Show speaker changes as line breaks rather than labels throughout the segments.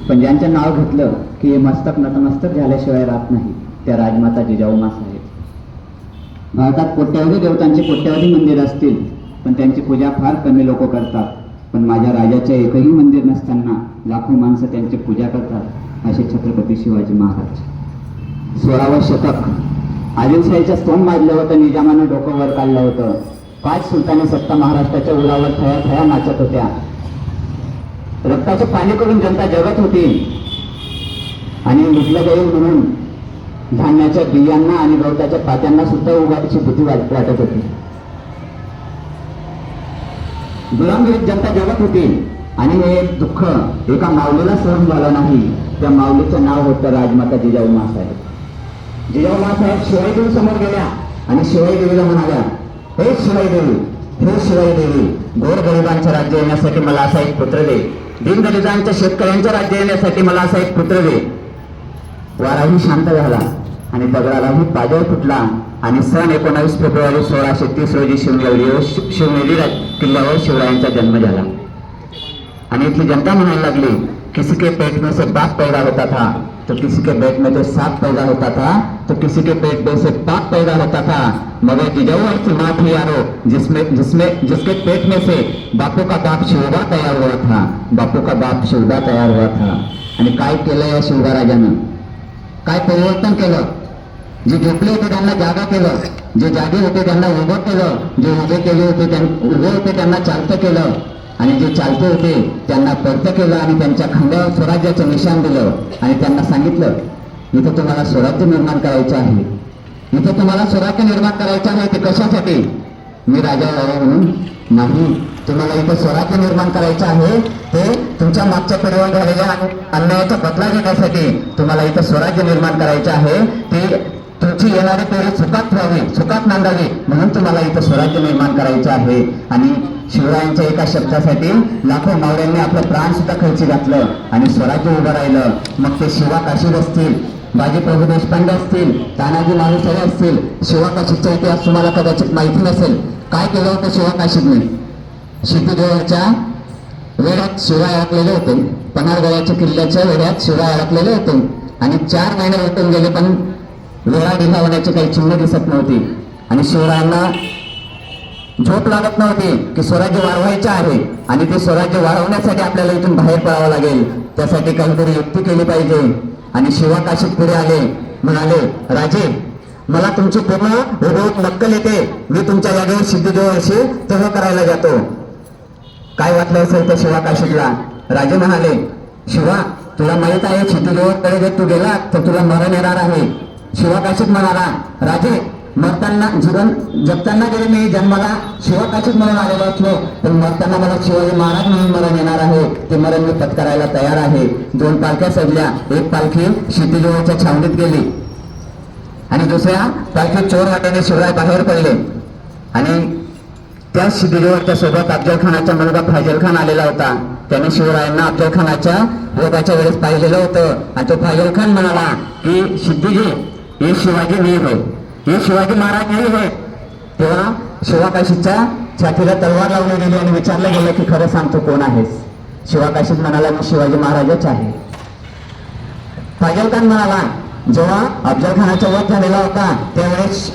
पण ज्यांचं नाव घेतलं की हे मस्तक नतमस्तक झाल्याशिवाय राहत नाही त्या राजमाता जिजाऊ साहेब. भारतात कोट्यवधी देवतांचे कोट्यवधी मंदिर असतील पण त्यांची पूजा फार कमी लोक करतात. पण माझ्या राजाचे एकही मंदिर नसताना लाखो माणसं त्यांची पूजा करतात असे छत्रपती शिवाजी महाराज. 16वे शतक आदिलशाहीचं स्तोम माजलं होतं. निजामानं डोकं वर काढलं होतं. 5 सुलतानी सत्ता महाराष्ट्राच्या उरावर थया थया नाचत होत्या. रक्ताचं पाणी करून जनता जगत होती आणि लुटलं जाईल म्हणून धान्याच्या बियांना आणि गवताच्या पात्यांना सुद्धा उगाची भीती वाटत होती. गुलामगिरीत जनता जगत होती आणि हे दुःख एका माऊलीला सहन झालं नाही. त्या माऊलीचं नाव होतं राजमाता जिजाऊ साहेब. जिजाऊ साहेब शिवाई देवी समोर गेल्या आणि शिवाई देवीला म्हणाल्या, हे शिवाई देवी, हे शिवाई देवी, गोरगरिबांचं राज्य येण्यासाठी मला असा एक पुत्र दे. दीनदलितांच्या शेतकऱ्यांचं राज्य येण्यासाठी मला असा एक पुत्र दे. वाराही शांत झाला आणि दगडालाही पाजळ फुटला आणि सन 19 फेब्रुवारी 1630 रोजी शिवनेरी किल्ल्यावर शिवरायांचा जन्म झाला. आणि इथली जनता म्हणायला लागली, किसी के पेट में से बाप पैदा होता था तो किसी के पेट में से सांप पैदा होता था तो किसी के पेट में से पाप पैदा होता था, मगर जिजाऊ की माँ थी यारो जिसके पेट में से बापू का बाप शिवबा तयार हुआ था, बापू का बाप शिवबा तयार हुआ था. आणि काय केलं या शिवबा राजानं? काय परिवर्तन केलं? जे झोपले होते त्यांना जागा केलं, जे जागे होते त्यांना उभं केलं, जे उभे होते त्यांना चालतं केलं आणि जे चालते होते त्यांना पडतं केलं आणि त्यांच्या खांद्यावर स्वराज्याचं निशाण दिलं आणि त्यांना सांगितलं, इथं तुम्हाला स्वराज्य निर्माण करायचं आहे, इथं तुम्हाला स्वराज्य निर्माण करायचं आहे. ते कशासाठी? मी राजा व्हावा म्हणून नाही, तुम्हाला इथं स्वराज्य निर्माण करायचं आहे ते तुमच्या मागच्या पिढीवर झालेल्या अन्यायाचा बदला घेण्यासाठी तुम्हाला इथं स्वराज्य निर्माण करायचं आहे. ते तुमची येणारी पिढी सुखात व्हावी, सुखात नांदावी म्हणून तुम्हाला इथं स्वराज्य निर्माण करायचं आहे. आणि शिवरायांच्या एका शब्दासाठी लाखो मावळ्यांनी आपलं प्राण सुद्धा खर्ची घातलं आणि स्वराज्य उभं राहिलं. मग ते शिवा काशीद असतील, बाजी प्रभू देशपांडे असतील, तानाजी मालुसरे असतील. शिवा काशीदचा इतिहास तुम्हाला कदाचित माहिती नसेल. काय केलं होतं शिवा काशीदने? सिद्धीजवळच्या वेढ्यात शिवाय अडकलेले होते, पन्हाळगडाच्या किल्ल्याच्या वेढ्यात शिवाय अडकलेले होते आणि 4 महिने उठून गेले पण वेळा ढिला होण्याची काही चिन्ह दिसत नव्हती. आणि शिवरायांना झोप लागत नव्हती की स्वराज्य वाढवायचं आहे आणि ते स्वराज्य वाढवण्यासाठी आपल्याला इथून बाहेर पडावं लागेल, त्यासाठी काहीतरी युक्ती केली पाहिजे. आणि शिवा काशीद पुढे आले, म्हणाले, राजे, मला तुमची पूर्ण हुबहू नक्कल येते, मी तुमच्या जागेवर सिद्धीजवळशी तह करायला जातो. काय वाटलं असेल त्या शिवा काशीदला? राजे म्हणाले, शिवा, तुला माहित आहे सिद्धीजवळकडे जर तू गेला तर तुला मरण येणार आहे. शिवा काशीद म्हणाला, राजे, मरताना जगताना जरी मी जन्माला शिवा काशीद म्हणून आलेलो असलो तर मरताना मला शिवाजी महाराज म्हणून मरण येणार आहे. ते मरण मी पत्करायला तयार आहे. 2 पालख्या सजल्या. एक पालखी सिद्धीजवळच्या छावणीत गेली आणि दुसऱ्या पालखीत चोर वाटेने शिवराय बाहेर पडले. आणि त्या सिद्धीजवळच्या सोबत अफजलखानाचा मुलगा फैजलखान आलेला होता. त्याने शिवरायांना अफजलखानाच्या रोगाच्या वेळेस पाहिलेलं होतं आणि तो फैजलखान म्हणाला की सिद्धीजी, हे शिवाजी नाही होय, हे शिवाजी महाराज नाही होय. तेव्हा शिवा काशीदच्या छातीला तलवार लावली गेली आणि विचारलं गेलं की खरं सांगतो कोण आहेस? शिवा काशीद म्हणाला, मी शिवाजी महाराजच आहे. फैजलखान म्हणाला, जेव्हा अफजलखानाचा वध झालेला होता त्यावेळेस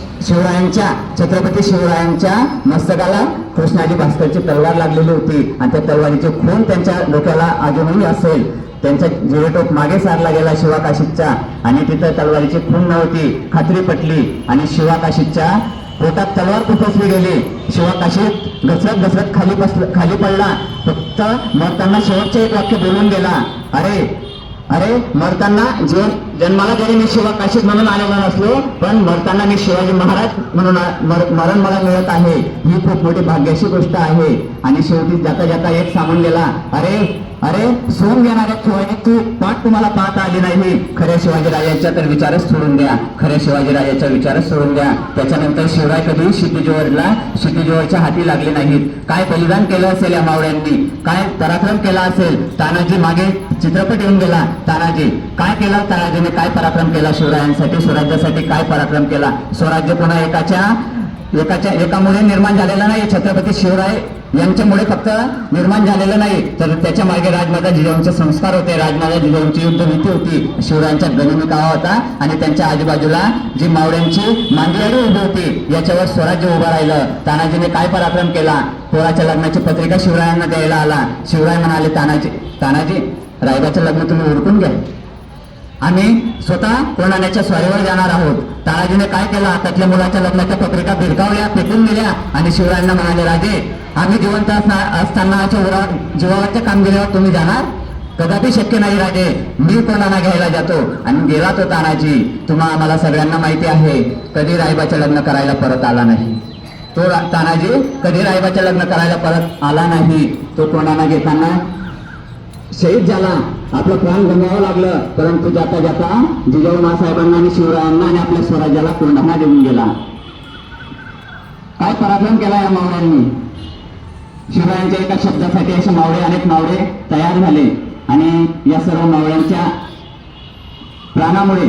छत्रपती शिवरायांच्या मस्तकाला कृष्णाजी भास्करची तलवार लागलेली होती आणि त्या तलवारीची खून त्यांच्या डोक्याला अजूनही असेल. त्यांचा जिवेटोप मागे सारला गेला शिवा काशीदचा आणि तिथं तलवारीची खून नव्हती. खात्री पटली आणि शिवा काशीदच्या पोटात तलवार खुपसली गेली. शिवा काशीद घसरत खाली पडला. फक्त मरताना शेवटचे एक वाक्य बोलून गेला, अरे मरताना जन्माला जरी मी शिवा काशीद म्हणून आलेलो नसलो पण मरताना मी शिवाजी महाराज म्हणून मरण मला मिळत आहे. ही खूप मोठी भाग्याची गोष्ट आहे. आणि शेवटी जाता जाता एक सांगून गेला, अरे सोन घेणाऱ्या शिवाजी तू पाठ तुम्हाला पाहता आली नाही. खऱ्या शिवाजी राजाचा तर विचारच सोडून द्या, खऱ्या शिवाजी राजाचा विचारच सोडून द्या. त्याच्यानंतर शिवराय कधी सिद्धीजवळच्या हाती लागले नाहीत. काय बलिदान केलं असेल या मावळ्यांनी, काय पराक्रम केला असेल. तानाजी मागे चित्रपट येऊन गेला. तानाजी काय केला? तानाजीने काय पराक्रम केला? शिवरायांसाठी, स्वराज्यासाठी काय पराक्रम केला? स्वराज्य पुन्हा एकामुळे निर्माण झालेला नाही. छत्रपती शिवराय यांच्यामुळे फक्त निर्माण झालेलं नाही, तर त्याच्या मागे राजमाता जिजाऊंचे संस्कार होते, राजमाता जिजाऊंची युद्धनीती होती, शिवरायांचा गनिमी कावा होता आणि त्यांच्या आजूबाजूला जी मावळ्यांची मांदियाळी उभी होती याच्यावर स्वराज्य उभं राहिलं. तानाजीने काय पराक्रम केला? पोराच्या लग्नाची पत्रिका शिवरायांना द्यायला आला. शिवराय म्हणाले, तानाजी रायबाचं लग्न तुम्ही उरकून घ्या, आम्ही स्वतः कोणाच्या स्वारीवर जाणार आहोत. तानाजीने काय केलं? हातातल्या मुलाच्या लग्नाच्या पत्रिका भिरकावल्या, फेकून दिल्या आणि शिवरायांना म्हणाले, राजे आम्ही जिवंत असतानाच्या जीवावरच्या कामगिरीवर तुम्ही जाणार? कदापि शक्य नाही राजे, मी कोणाला घ्यायला जातो. आणि गेला तो तानाजी. आम्हाला सगळ्यांना माहिती आहे, कधी रायबाचं लग्न करायला परत आला नाही. तो तानाजी कधी रायबाचं लग्न करायला परत आला नाही. तो कोणाला घेताना शहीद झाला, आपलं प्राण गमवावं लागलं, परंतु जाता जाता जिजाऊ मासाहेबांना आणि शिवरायांना आणि आपल्या स्वराज्याला कोंढाणा देऊन गेला. काय पराक्रम केला या मावळ्यांनी? शिवरायांच्या एका शब्दासाठी असे अनेक मावळे तयार झाले आणि या सर्व मावळ्यांच्या प्राणामुळे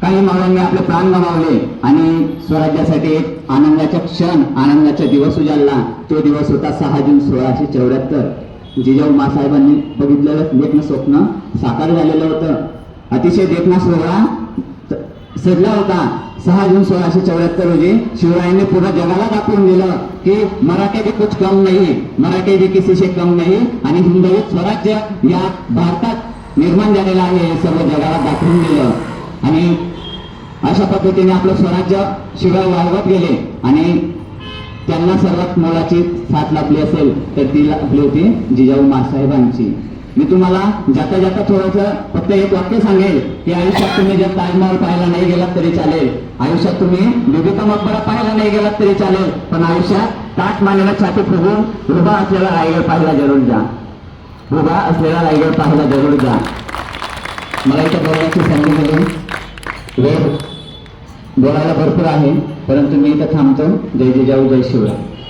काही मावळ्यांनी आपले प्राण गमावले आणि स्वराज्यासाठी एक आनंदाचा क्षण, आनंदाचा दिवस उजाडला. तो दिवस होता 6 जून 1674. जिजाऊ मासाहेबांनी बघितलेलं देखणं स्वप्न साकार झालेलं होतं. अतिशय देखणा सोहळा सजला होता. 6 जून 1674 रोजी शिवरायांनी पूर्ण जगाला दाखवून दिलं की मराठे भी कुछ कम नहीं, मराठे भी किसी से कम नहीं आणि हिंदवी स्वराज्य या भारतात निर्माण झालेलं आहे हे सर्व जगाला दाखवून दिलं. आणि अशा पद्धतीने आपलं स्वराज्य शिवराय वाढवत गेले आणि त्यांना सर्वात मोलाची साथ लाभली असेल तर ती लाभली होती जिजाऊ मासाहेबांची. मी तुम्हाला जाता जाता थोडंसं फक्त एक वाक्य सांगेल की आयुष्यात तुम्ही जर ताजमहल पाहायला नाही गेलात तरी चालेल, आयुष्यात तुम्ही बीबी का मकबरा पाहायला नाही गेलात तरी चालेल, पण आयुष्यात ताट मानेला छाती फुगून उभा असलेला रायगड पाहायला जरूर जा, उभा असलेला रायगड पाहायला जरूर जा. मला इथं बोलण्याची संधी मिळेल, वेळ बोलायला भरपूर आहे, परंतु मी इथं थांबतो. जय जिजाऊ, जय शिवराय.